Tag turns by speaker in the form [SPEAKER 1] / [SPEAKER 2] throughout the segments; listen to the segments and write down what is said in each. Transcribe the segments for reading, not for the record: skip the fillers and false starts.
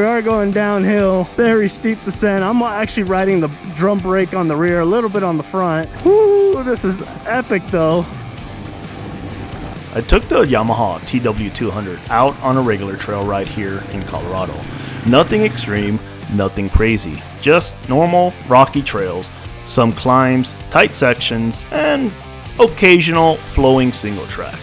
[SPEAKER 1] we are going downhill, very steep descent. I'm actually riding the drum brake on the rear, a little bit on the front. Woo, this is epic though.
[SPEAKER 2] I took the Yamaha TW200 out on a regular trail ride here in Colorado. Nothing extreme, nothing crazy, just normal rocky trails, some climbs, tight sections, and occasional flowing single track.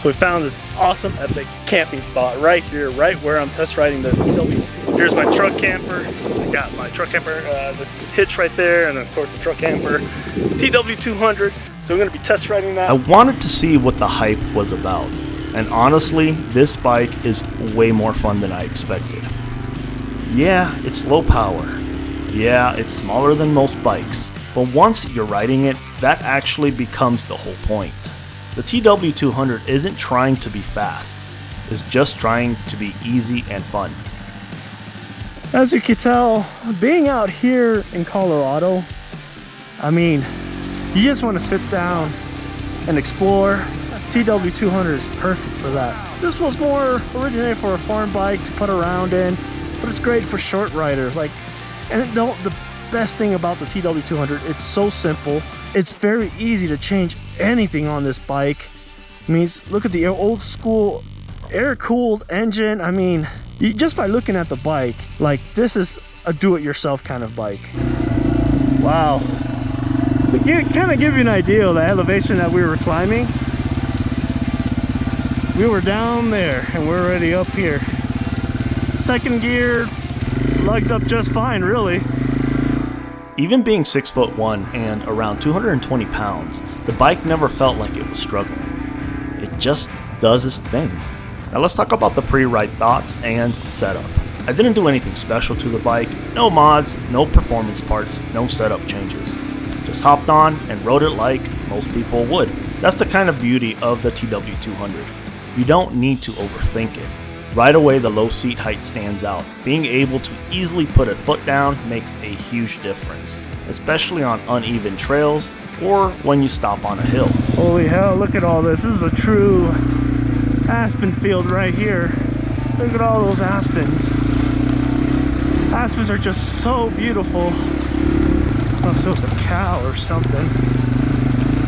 [SPEAKER 1] So we found this awesome epic camping spot right here, right where I'm test riding the TW200. Here's my truck camper. I got my truck camper, the hitch right there, and then of course the truck camper, TW200. So we're gonna be test riding that.
[SPEAKER 2] I wanted to see what the hype was about, and honestly, this bike is way more fun than I expected. Yeah, it's low power. Yeah, it's smaller than most bikes, but once you're riding it, that actually becomes the whole point. The TW200 isn't trying to be fast, it's just trying to be easy and fun.
[SPEAKER 1] As you can tell, being out here in Colorado, I mean, you just want to sit down and explore. TW200 is perfect for that. This was more originated for a farm bike to put around in, but it's great for short riders. The best thing about the TW200, it's so simple. It's very easy to change anything on this bike. I mean, look at the old school air-cooled engine. I mean, just by looking at the bike, like, this is a do-it-yourself kind of bike. Wow. To kind of give you an idea of the elevation that we were climbing, we were down there and we're already up here. Second gear, lugs up just fine, really.
[SPEAKER 2] Even being 6'1" and around 220 pounds, the bike never felt like it was struggling. It just does its thing. Now let's talk about the pre-ride thoughts and setup. I didn't do anything special to the bike, no mods, no performance parts, no setup changes. Just hopped on and rode it like most people would. That's the kind of beauty of the TW200. You don't need to overthink it. Right away, the low seat height stands out. Being able to easily put a foot down makes a huge difference, especially on uneven trails or when you stop on a hill.
[SPEAKER 1] Holy hell, look at all this. This is a true aspen field right here. Look at all those aspens. Aspens are just so beautiful. I don't know if it was a cow or something.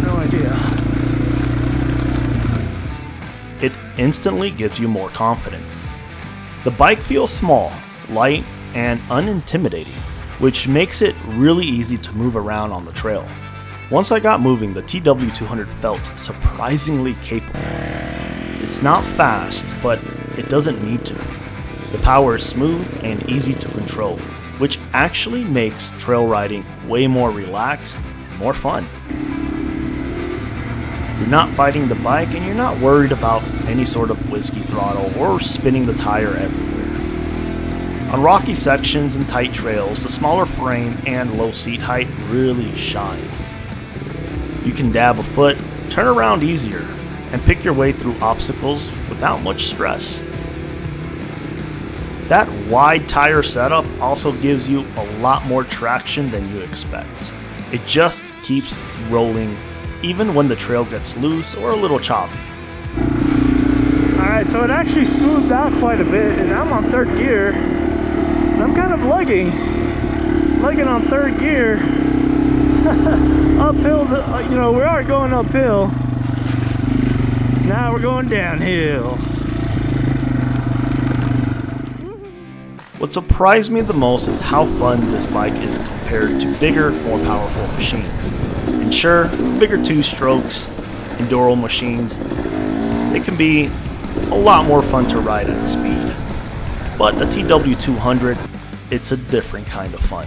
[SPEAKER 1] No idea.
[SPEAKER 2] It instantly gives you more confidence. The bike feels small, light, and unintimidating, which makes it really easy to move around on the trail. Once I got moving, the TW200 felt surprisingly capable. It's not fast, but it doesn't need to. The power is smooth and easy to control, which actually makes trail riding way more relaxed and more fun. You're not fighting the bike and you're not worried about any sort of whiskey throttle or spinning the tire everywhere. On rocky sections and tight trails, the smaller frame and low seat height really shine. You can dab a foot, turn around easier, and pick your way through obstacles without much stress. That wide tire setup also gives you a lot more traction than you expect. It just keeps rolling even when the trail gets loose or a little choppy.
[SPEAKER 1] Alright, so it actually smoothed out quite a bit, and I'm on third gear. And I'm kind of lugging on third gear. Uphill, we are going uphill. Now we're going downhill.
[SPEAKER 2] What surprised me the most is how fun this bike is compared to bigger, more powerful machines. And sure, bigger two-strokes, enduro machines, they can be a lot more fun to ride at speed. But the TW200, it's a different kind of fun.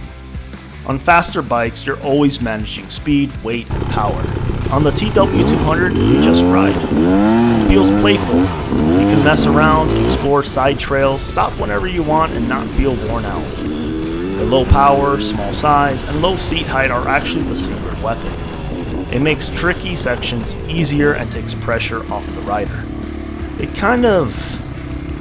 [SPEAKER 2] On faster bikes, you're always managing speed, weight, and power. On the TW200, you just ride. It feels playful. You can mess around, explore side trails, stop whenever you want, and not feel worn out. The low power, small size, and low seat height are actually the secret weapon. It makes tricky sections easier and takes pressure off the rider. A kind of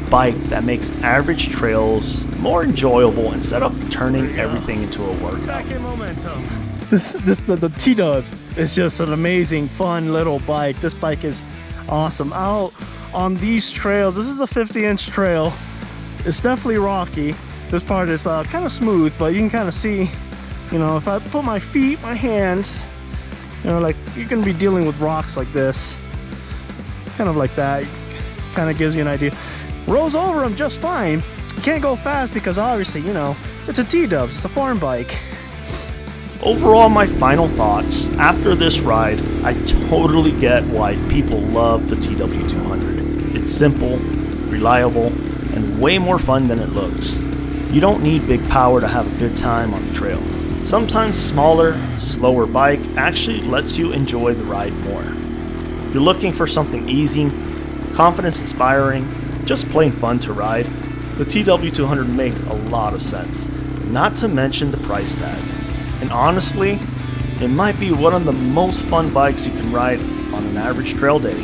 [SPEAKER 2] bike that makes average trails more enjoyable instead of turning everything into a workout.
[SPEAKER 1] Back in momentum. The T-Dub is just an amazing, fun little bike. This bike is awesome. Out on these trails, this is a 50-inch trail. It's definitely rocky. This part is kind of smooth, but you can kind of see, you know, if I put my feet, my hands, you know, like you're gonna be dealing with rocks like this, kind of like that. Kind of gives you an idea. Rolls over them just fine. You can't go fast because obviously, you know, it's a T-Dubs, it's a farm bike.
[SPEAKER 2] Overall, my final thoughts after this ride, I totally get why people love the TW200. It's simple, reliable, and way more fun than it looks. You don't need big power to have a good time on the trail. Sometimes smaller, slower bike actually lets you enjoy the ride more. If you're looking for something easy, confidence inspiring, just plain fun to ride, the TW200 makes a lot of sense, not to mention the price tag. And honestly, it might be one of the most fun bikes you can ride on an average trail day.